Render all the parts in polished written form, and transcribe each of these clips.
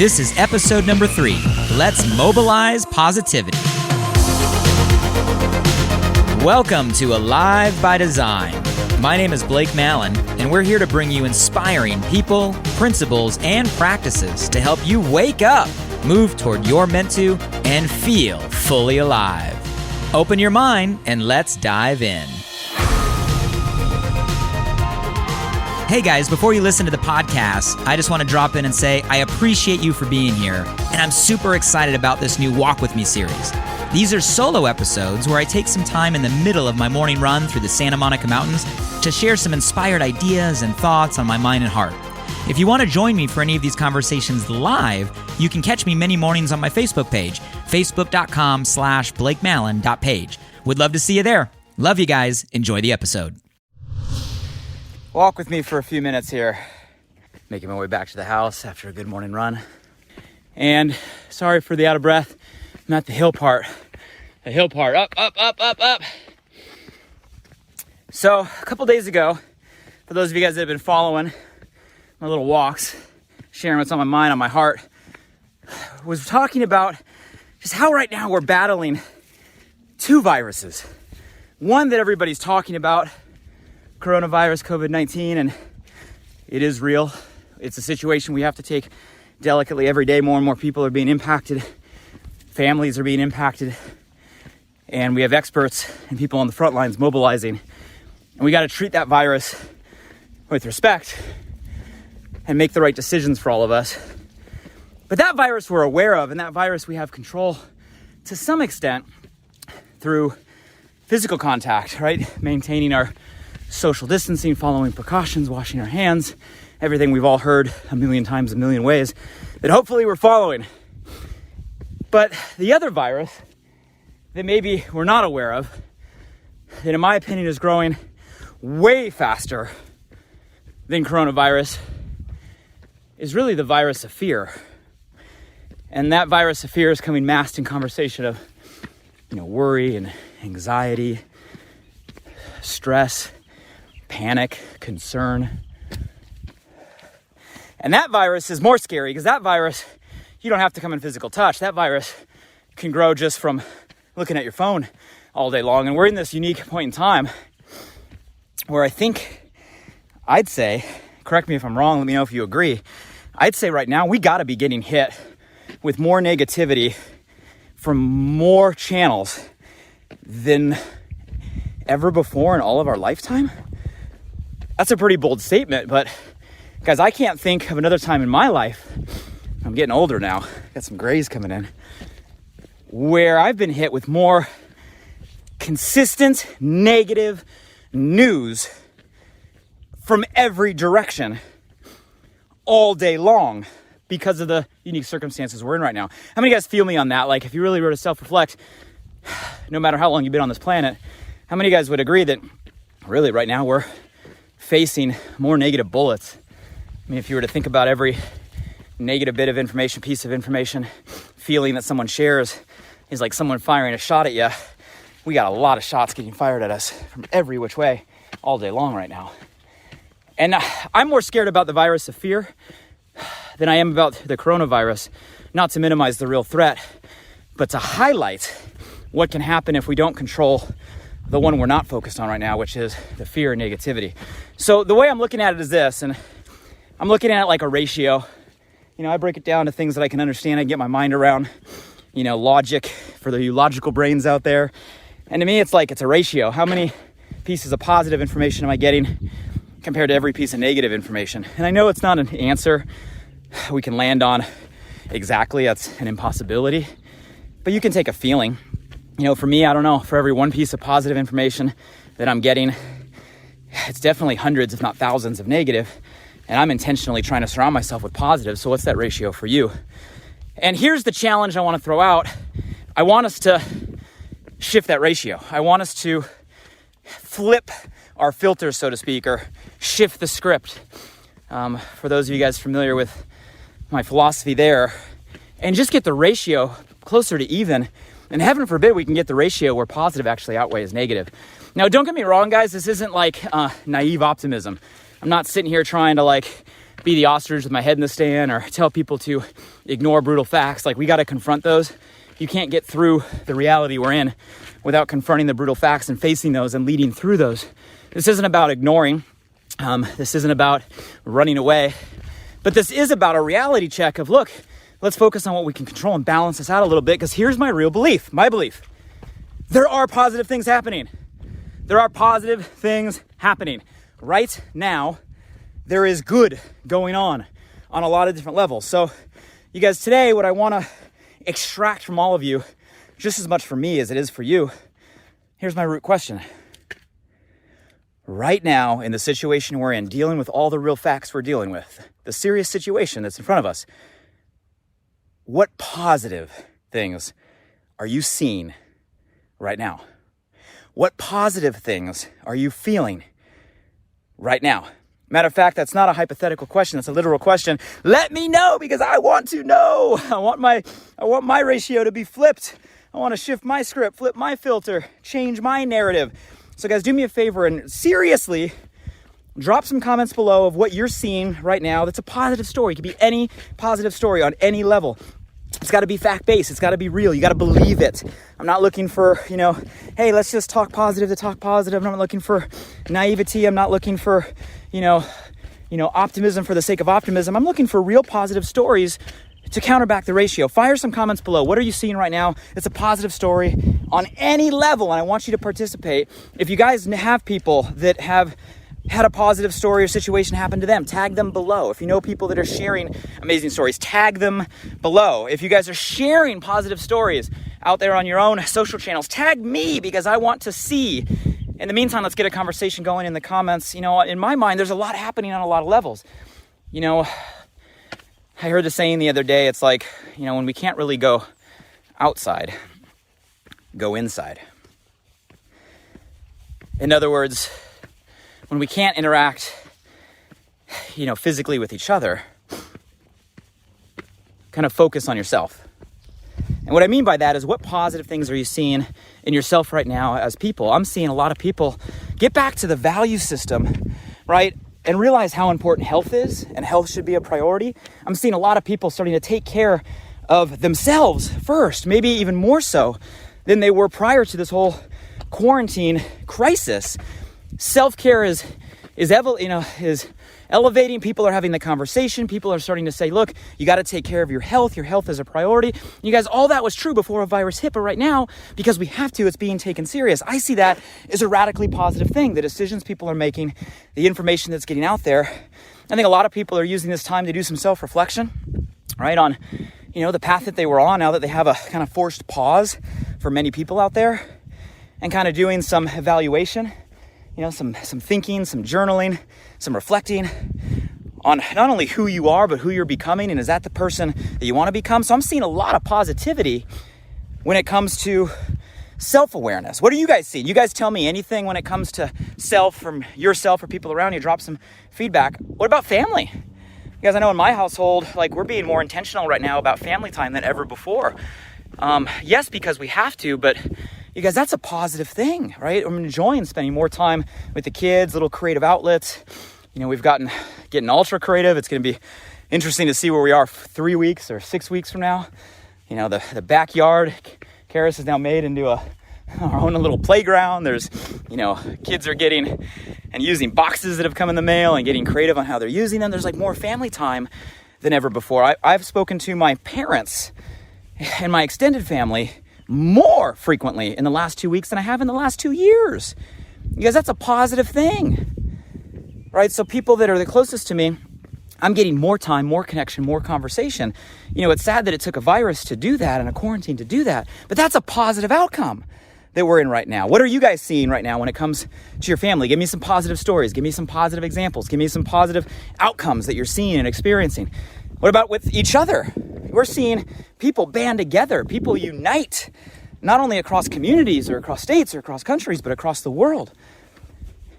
This is episode number 3. Let's mobilize positivity. Welcome to Alive by Design. My name is Blake Mallon, and we're here to bring you inspiring people, principles, and practices to help you wake up, move toward your meant to, and feel fully alive. Open your mind and let's dive in. Hey guys, before you listen to the podcast, I just want to drop in and say I appreciate you for being here, and I'm super excited about this new Walk With Me series. These are solo episodes where I take some time in the middle of my morning run through the Santa Monica Mountains to share some inspired ideas and thoughts on my mind and heart. If you want to join me for any of these conversations live, you can catch me many mornings on my Facebook page, facebook.com/BlakeMallon.page. Would love to see you there. Love you guys. Enjoy the episode. Walk with me for a few minutes here. Making my way back to the house after a good morning run. And sorry for the out of breath. I'm at the hill part. The hill part. Up. So a couple days ago, for those of you guys that have been following my little walks, sharing what's on my mind, on my heart, was talking about just how right now we're battling two viruses. One that everybody's talking about, coronavirus, COVID-19, and it is real. It's a situation we have to take delicately every day. More and more people are being impacted. Families are being impacted. And we have experts and people on the front lines mobilizing. And we got to treat that virus with respect and make the right decisions for all of us. But that virus we're aware of, and that virus we have control to some extent through physical contact, right? Maintaining our social distancing, following precautions, washing our hands, everything we've all heard a million times, a million ways that hopefully we're following. But the other virus that maybe we're not aware of, that in my opinion is growing way faster than coronavirus, is really the virus of fear. And that virus of fear is coming masked in conversation of, worry and anxiety, stress, panic, concern. And that virus is more scary because that virus, you don't have to come in physical touch. That virus can grow just from looking at your phone all day long. And we're in this unique point in time where I'd say, correct me if I'm wrong, let me know if you agree, I'd say right now we gotta be getting hit with more negativity from more channels than ever before in all of our lifetime. That's a pretty bold statement, but guys, I can't think of another time in my life, I'm getting older now, got some grays coming in, where I've been hit with more consistent negative news from every direction all day long because of the unique circumstances we're in right now. How many of you guys feel me on that? Like, if you really were to self-reflect, no matter how long you've been on this planet, how many of you guys would agree that really right now we're facing more negative bullets? I mean, if you were to think about every negative bit of information, piece of information, feeling that someone shares is like someone firing a shot at you. We got a lot of shots getting fired at us from every which way all day long right now. And I'm more scared about the virus of fear than I am about the coronavirus, not to minimize the real threat, but to highlight what can happen if we don't control the one we're not focused on right now, which is the fear and negativity. So the way I'm looking at it is this, and I'm looking at it like a ratio. I break it down to things that I can understand, I can get my mind around, logic for the logical brains out there. And to me, it's a ratio. How many pieces of positive information am I getting compared to every piece of negative information? And I know it's not an answer we can land on exactly. That's an impossibility. But you can take a feeling. For me, I don't know, for every one piece of positive information that I'm getting, it's definitely hundreds, if not thousands of negative. And I'm intentionally trying to surround myself with positive. So what's that ratio for you? And here's the challenge I want to throw out. I want us to shift that ratio. I want us to flip our filters, so to speak, or shift the script. For those of you guys familiar with my philosophy there, and just get the ratio closer to even. And heaven forbid we can get the ratio where positive actually outweighs negative. Now, don't get me wrong, guys. This isn't like naive optimism. I'm not sitting here trying to be the ostrich with my head in the sand or tell people to ignore brutal facts. Like, we got to confront those. You can't get through the reality we're in without confronting the brutal facts and facing those and leading through those. This isn't about ignoring. This isn't about running away. But this is about a reality check of, look, let's focus on what we can control and balance this out a little bit, because here's my real belief, my belief. There are positive things happening. There are positive things happening. Right now, there is good going on a lot of different levels. So, you guys, today, what I want to extract from all of you, just as much for me as it is for you, here's my root question. Right now, in the situation we're in, dealing with all the real facts we're dealing with, the serious situation that's in front of us, what positive things are you seeing right now? What positive things are you feeling right now? Matter of fact, that's not a hypothetical question. That's a literal question. Let me know, because I want to know. I want my ratio to be flipped. I want to shift my script, flip my filter, change my narrative. So guys, do me a favor and seriously drop some comments below of what you're seeing right now that's a positive story. It could be any positive story on any level. It's got to be fact-based. It's got to be real. You got to believe it. I'm not looking for, hey, let's just talk positive to talk positive. I'm not looking for naivety. I'm not looking for, optimism for the sake of optimism. I'm looking for real positive stories to counterback the ratio. Fire some comments below. What are you seeing right now? It's a positive story on any level, and I want you to participate. If you guys have people that have had a positive story or situation happen to them, tag them below. If you know people that are sharing amazing stories, tag them below. If you guys are sharing positive stories out there on your own social channels, tag me, because I want to see. In the meantime, let's get a conversation going in the comments. In my mind, there's a lot happening on a lot of levels. I heard the saying the other day, it's like, when we can't really go outside, go inside. In other words, when we can't interact, physically with each other, kind of focus on yourself. And what I mean by that is, what positive things are you seeing in yourself right now as people? I'm seeing a lot of people get back to the value system, right? And realize how important health is, and health should be a priority. I'm seeing a lot of people starting to take care of themselves first, maybe even more so than they were prior to this whole quarantine crisis. Self-care is elevating. People are having the conversation. People are starting to say, look, you got to take care of your health. Your health is a priority. You guys, all that was true before a virus hit, but right now, because we have to, it's being taken serious. I see that as a radically positive thing. The decisions people are making, the information that's getting out there. I think a lot of people are using this time to do some self-reflection, right, on, the path that they were on, now that they have a kind of forced pause for many people out there, and kind of doing some evaluation, some thinking, some journaling, some reflecting on not only who you are, but who you're becoming, and is that the person that you want to become? So I'm seeing a lot of positivity when it comes to self-awareness. What are you guys seeing? You guys tell me anything when it comes to self, from yourself or people around you. Drop some feedback. What about family? You guys, I know in my household, we're being more intentional right now about family time than ever before. Yes, because we have to, but you guys, that's a positive thing, right? I'm enjoying spending more time with the kids, little creative outlets. We've getting ultra creative. It's going to be interesting to see where we are 3 weeks or 6 weeks from now. The backyard, Karis is now made into our own little playground. There's, kids are getting and using boxes that have come in the mail and getting creative on how they're using them. There's more family time than ever before. I've spoken to my parents and my extended family more frequently in the last 2 weeks than I have in the last 2 years. You guys, that's a positive thing, right? So people that are the closest to me, I'm getting more time, more connection, more conversation. It's sad that it took a virus to do that and a quarantine to do that, but that's a positive outcome that we're in right now. What are you guys seeing right now when it comes to your family? Give me some positive stories. Give me some positive examples. Give me some positive outcomes that you're seeing and experiencing. What about with each other? We're seeing people band together, people unite, not only across communities or across states or across countries, but across the world.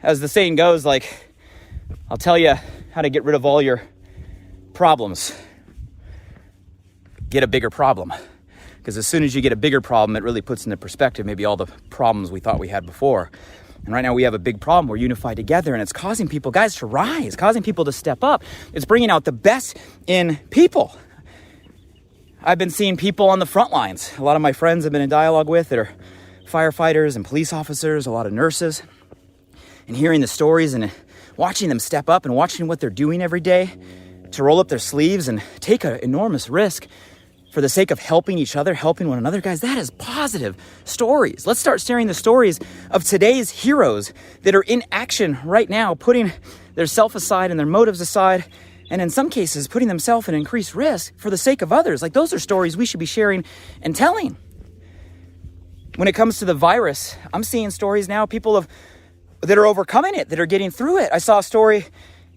As the saying goes, I'll tell you how to get rid of all your problems. Get a bigger problem. Because as soon as you get a bigger problem, it really puts into perspective maybe all the problems we thought we had before. And right now we have a big problem. We're unified together, and it's causing people, guys, to rise, causing people to step up. It's bringing out the best in people. I've been seeing people on the front lines. A lot of my friends I've been in dialogue with that are firefighters and police officers, a lot of nurses, and hearing the stories and watching them step up and watching what they're doing every day to roll up their sleeves and take an enormous risk for the sake of helping each other, helping one another. Guys, that is positive stories. Let's start sharing the stories of today's heroes that are in action right now, putting their self aside and their motives aside, and in some cases, putting themselves in increased risk for the sake of others. Like, those are stories we should be sharing and telling. When it comes to the virus, I'm seeing stories now, people that are overcoming it, that are getting through it. I saw a story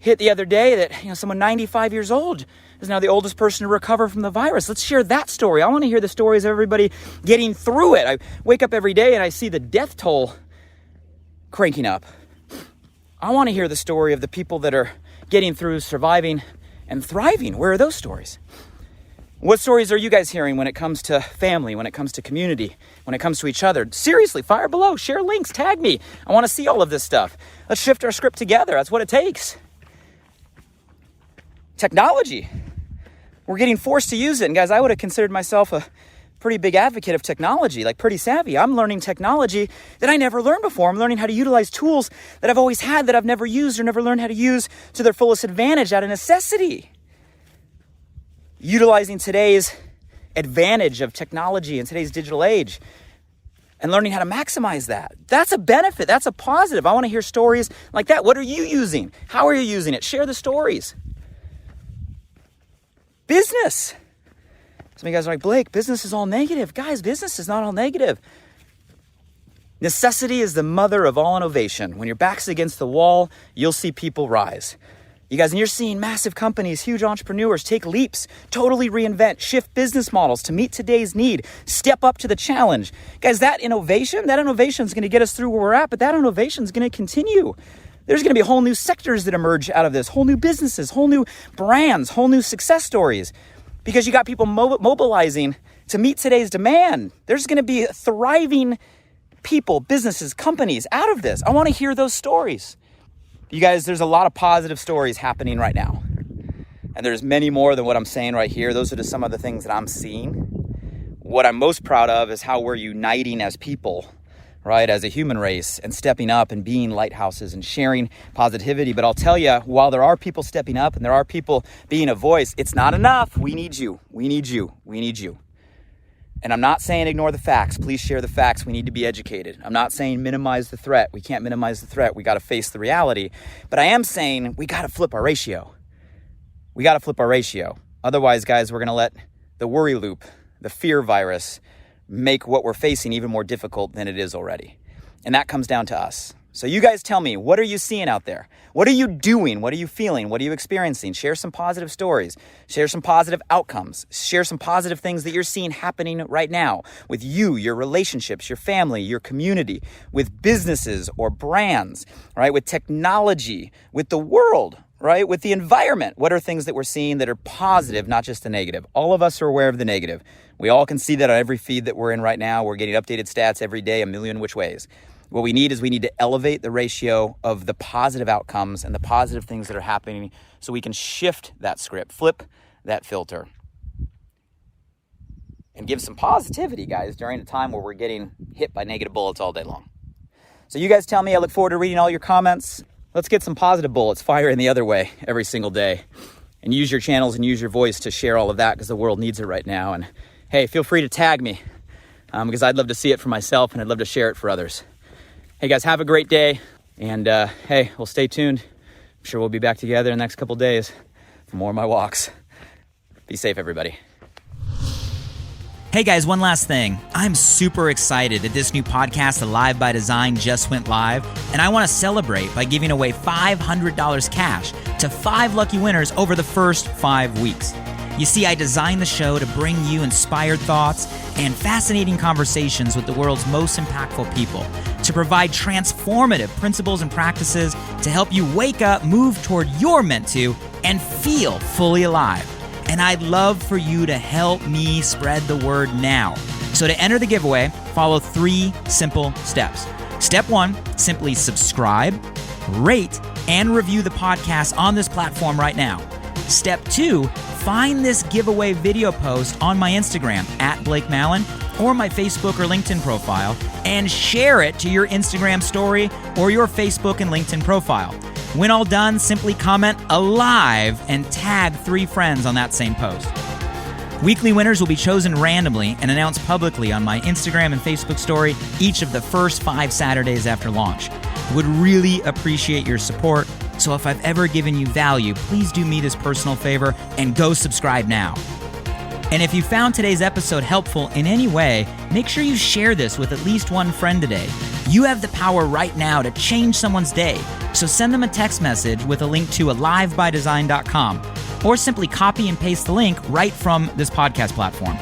hit the other day that, someone 95 years old is now the oldest person to recover from the virus. Let's share that story. I want to hear the stories of everybody getting through it. I wake up every day and I see the death toll cranking up. I want to hear the story of the people that are getting through, surviving, and thriving. Where are those stories? What stories are you guys hearing when it comes to family, when it comes to community, when it comes to each other? Seriously, fire below, share links, tag me. I want to see all of this stuff. Let's shift our script together. That's what it takes. Technology. We're getting forced to use it. And guys, I would have considered myself a pretty big advocate of technology, like pretty savvy. I'm learning technology that I never learned before. I'm learning how to utilize tools that I've always had that I've never used or never learned how to use to their fullest advantage out of necessity. Utilizing today's advantage of technology in today's digital age and learning how to maximize that. That's a benefit. That's a positive. I want to hear stories like that. What are you using? How are you using it? Share the stories. Business. Some of you guys are like, Blake, business is all negative. Guys, business is not all negative. Necessity is the mother of all innovation. When your back's against the wall, you'll see people rise. You guys, and you're seeing massive companies, huge entrepreneurs take leaps, totally reinvent, shift business models to meet today's need, step up to the challenge. Guys, that innovation is going to get us through where we're at, but that innovation is going to continue. There's going to be whole new sectors that emerge out of this, whole new businesses, whole new brands, whole new success stories, because you got people mobilizing to meet today's demand. There's going to be thriving people, businesses, companies out of this. I want to hear those stories. You guys, there's a lot of positive stories happening right now. And there's many more than what I'm saying right here. Those are just some of the things that I'm seeing. What I'm most proud of is how we're uniting as people, right, as a human race, and stepping up and being lighthouses and sharing positivity. But I'll tell you, while there are people stepping up and there are people being a voice, it's not enough. We need you. We need you. We need you. And I'm not saying ignore the facts. Please share the facts. We need to be educated. I'm not saying minimize the threat. We can't minimize the threat. We got to face the reality. But I am saying we got to flip our ratio. We got to flip our ratio. Otherwise, guys, we're going to let the worry loop, the fear virus, make what we're facing even more difficult than it is already. And that comes down to us. So you guys tell me, what are you seeing out there? What are you doing? What are you feeling? What are you experiencing? Share some positive stories. Share some positive outcomes. Share some positive things that you're seeing happening right now with you, your relationships, your family, your community, with businesses or brands, right? With technology, with the world, right? With the environment. What are things that we're seeing that are positive, not just the negative? All of us are aware of the negative. We all can see that on every feed that we're in right now. We're getting updated stats every day, a million which ways. What we need to elevate the ratio of the positive outcomes and the positive things that are happening so we can shift that script, flip that filter, and give some positivity, guys, during a time where we're getting hit by negative bullets all day long. So you guys tell me. I look forward to reading all your comments. Let's get some positive bullets firing the other way every single day, and use your channels and use your voice to share all of that, because the world needs it right now. And hey, feel free to tag me because I'd love to see it for myself and I'd love to share it for others. Hey guys, have a great day, and hey, we'll stay tuned. I'm sure we'll be back together in the next couple days for more of my walks. Be safe, everybody. Hey guys, one last thing. I'm super excited that this new podcast, Alive by Design, just went live, and I want to celebrate by giving away $500 cash to 5 lucky winners over the first 5 weeks. You see, I designed the show to bring you inspired thoughts and fascinating conversations with the world's most impactful people, to provide transformative principles and practices to help you wake up, move toward your meant to, and feel fully alive. And I'd love for you to help me spread the word now. So to enter the giveaway, follow 3 simple steps. Step 1, simply subscribe, rate, and review the podcast on this platform right now. Step 2, find this giveaway video post on my Instagram @BlakeMallon or my Facebook or LinkedIn profile and share it to your Instagram story or your Facebook and LinkedIn profile. When all done, simply comment "alive" and tag 3 friends on that same post. Weekly winners will be chosen randomly and announced publicly on my Instagram and Facebook story each of the first 5 Saturdays after launch. Would really appreciate your support, so if I've ever given you value, please do me this personal favor and go subscribe now. And if you found today's episode helpful in any way, make sure you share this with at least one friend today. You have the power right now to change someone's day, so send them a text message with a link to alivebydesign.com, or simply copy and paste the link right from this podcast platform.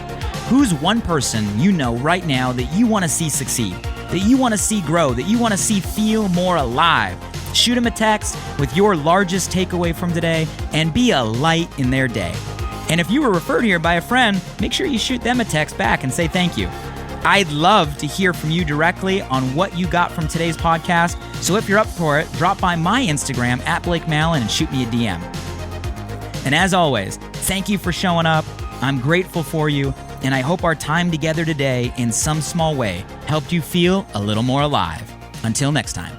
Who's one person you know right now that you want to see succeed, that you want to see grow, that you want to see feel more alive? Shoot them a text with your largest takeaway from today and be a light in their day. And if you were referred here by a friend, make sure you shoot them a text back and say thank you. I'd love to hear from you directly on what you got from today's podcast. So if you're up for it, drop by my Instagram @BlakeMallon and shoot me a DM. And as always, thank you for showing up. I'm grateful for you, and I hope our time together today in some small way helped you feel a little more alive. Until next time.